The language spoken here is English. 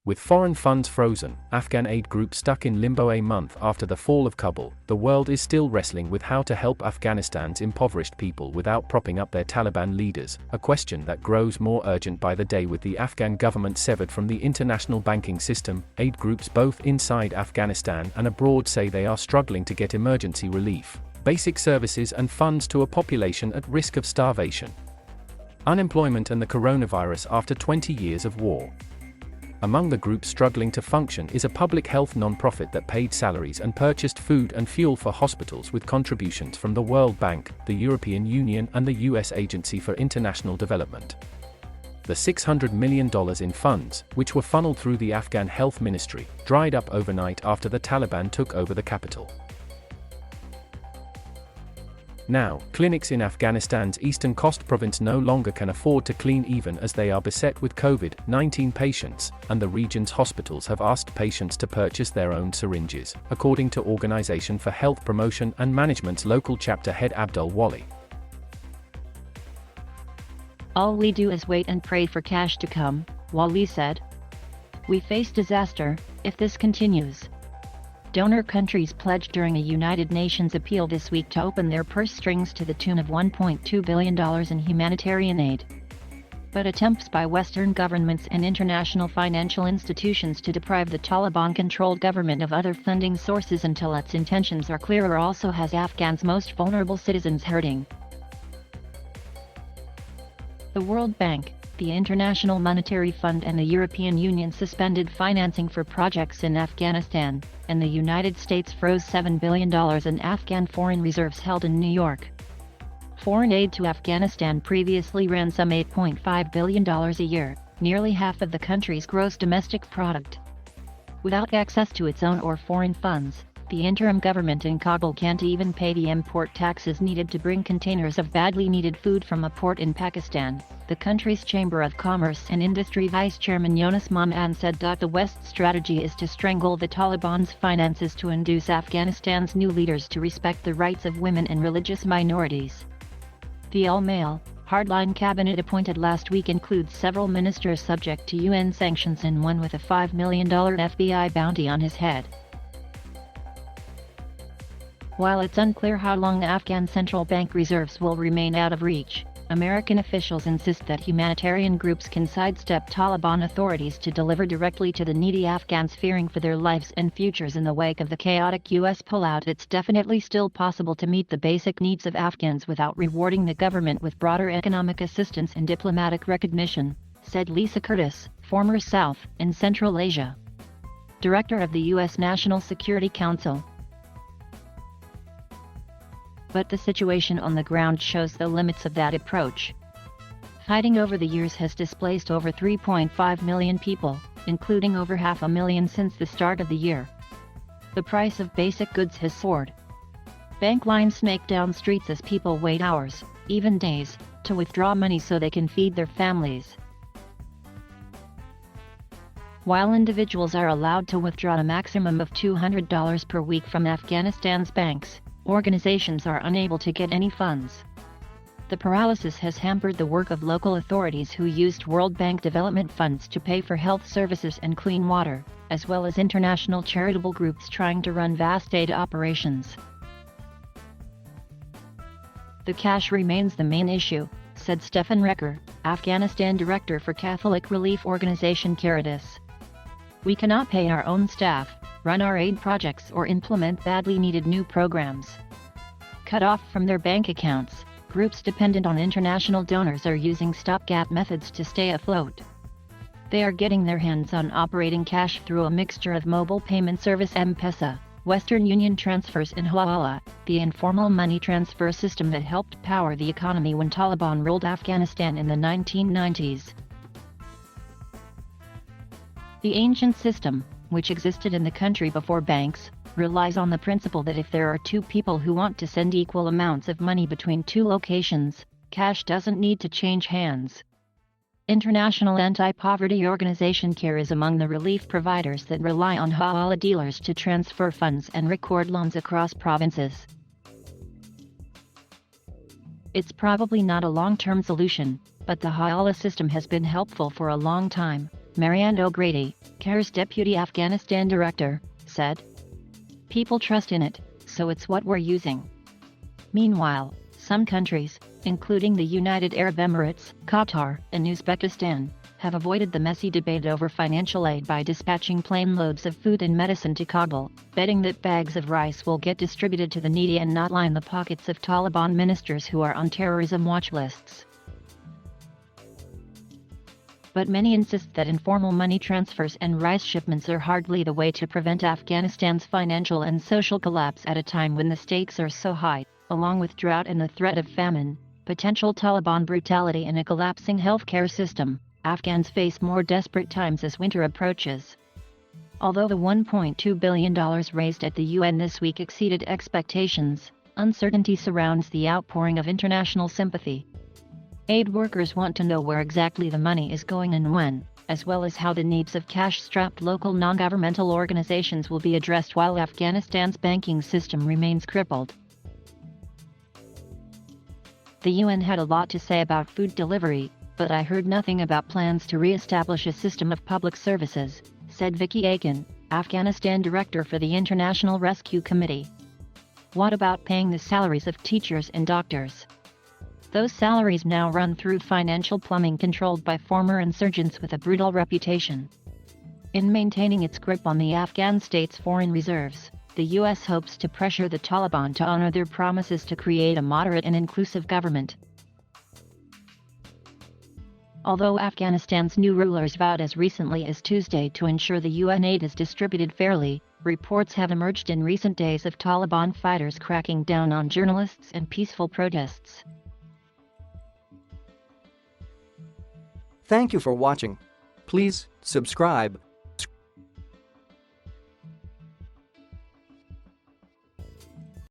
With foreign funds frozen, Afghan aid groups stuck in limbo a month after the fall of Kabul, the world is still wrestling with how to help Afghanistan's impoverished people without propping up their Taliban leaders, a question that grows more urgent by the day with the Afghan government severed from the international banking system. Aid groups both inside Afghanistan and abroad say they are struggling to get emergency relief, basic services and funds to a population at risk of starvation, unemployment and the coronavirus after 20 years of war. Among the groups struggling to function is a public health non-profit that paid salaries and purchased food and fuel for hospitals with contributions from the World Bank, the European Union and the US Agency for International Development. The $600 million in funds, which were funneled through the Afghan Health Ministry, dried up overnight after the Taliban took over the capital. Now, clinics in Afghanistan's eastern coast province no longer can afford to clean even as they are beset with COVID-19 patients, and the region's hospitals have asked patients to purchase their own syringes, according to Organization for Health Promotion and Management's local chapter head Abdul Wali. All we do is wait and pray for cash to come, Wali said. We face disaster if this continues. Donor countries pledged during a United Nations appeal this week to open their purse strings to the tune of $1.2 billion in humanitarian aid. But attempts by Western governments and international financial institutions to deprive the Taliban-controlled government of other funding sources until its intentions are clearer also has Afghan's most vulnerable citizens hurting. The World Bank, the International Monetary Fund and the European Union suspended financing for projects in Afghanistan, and the United States froze $7 billion in Afghan foreign reserves held in New York. Foreign aid to Afghanistan previously ran some $8.5 billion a year, nearly half of the country's gross domestic product. Without access to its own or foreign funds, the interim government in Kabul can't even pay the import taxes needed to bring containers of badly needed food from a port in Pakistan, the country's Chamber of Commerce and Industry Vice Chairman Yunus Mahmoud said. The West's strategy is to strangle the Taliban's finances to induce Afghanistan's new leaders to respect the rights of women and religious minorities. The all-male, hardline cabinet appointed last week includes several ministers subject to UN sanctions and one with a $5 million FBI bounty on his head. While it's unclear how long the Afghan central bank reserves will remain out of reach, American officials insist that humanitarian groups can sidestep Taliban authorities to deliver directly to the needy Afghans fearing for their lives and futures in the wake of the chaotic U.S. pullout. It's definitely still possible to meet the basic needs of Afghans without rewarding the government with broader economic assistance and diplomatic recognition, said Lisa Curtis, former South and Central Asia Director of the U.S. National Security Council. But the situation on the ground shows the limits of that approach. Fighting over the years has displaced over 3.5 million people, including over 500,000 since the start of the year. The price of basic goods has soared. Bank lines snake down streets as people wait hours, even days, to withdraw money so they can feed their families. While individuals are allowed to withdraw a maximum of $200 per week from Afghanistan's banks, organizations are unable to get any funds. The paralysis has hampered the work of local authorities who used World Bank development funds to pay for health services and clean water, as well as international charitable groups trying to run vast aid operations. The cash remains the main issue, said Stefan Recker, Afghanistan director for Catholic relief organization Caritas. We cannot pay our own staff, run our aid projects or implement badly needed new programs. Cut off from their bank accounts, groups dependent on international donors are using stopgap methods to stay afloat. They are getting their hands on operating cash through a mixture of mobile payment service M-Pesa, Western Union transfers and Hawala, the informal money transfer system that helped power the economy when Taliban ruled Afghanistan in the 1990s. The ancient system, which existed in the country before banks, relies on the principle that if there are two people who want to send equal amounts of money between two locations, cash doesn't need to change hands. International Anti-Poverty Organization CARE is among the relief providers that rely on Hawala dealers to transfer funds and record loans across provinces. It's probably not a long-term solution, But the hawala system has been helpful for a long time, Marianne O'Grady, CARE's deputy Afghanistan director, said. People trust in it, so it's what we're using. Meanwhile, some countries, including the United Arab Emirates, Qatar, and Uzbekistan, have avoided the messy debate over financial aid by dispatching plane loads of food and medicine to Kabul, betting that bags of rice will get distributed to the needy and not line the pockets of Taliban ministers who are on terrorism watch lists. But many insist that informal money transfers and rice shipments are hardly the way to prevent Afghanistan's financial and social collapse at a time when the stakes are so high, along with drought and the threat of famine, potential Taliban brutality and a collapsing healthcare system. Afghans face more desperate times as winter approaches. Although the $1.2 billion raised at the UN this week exceeded expectations, uncertainty surrounds the outpouring of international sympathy. Aid workers want to know where exactly the money is going and when, as well as how the needs of cash-strapped local non-governmental organizations will be addressed while Afghanistan's banking system remains crippled. The UN had a lot to say about food delivery, but I heard nothing about plans to re-establish a system of public services, said Vicky Aiken, Afghanistan director for the International Rescue Committee. What about paying the salaries of teachers and doctors? Those salaries now run through financial plumbing controlled by former insurgents with a brutal reputation. In maintaining its grip on the Afghan state's foreign reserves, the U.S. hopes to pressure the Taliban to honor their promises to create a moderate and inclusive government. Although Afghanistan's new rulers vowed as recently as Tuesday to ensure the UN aid is distributed fairly, reports have emerged in recent days of Taliban fighters cracking down on journalists and peaceful protests. Thank you for watching. Please subscribe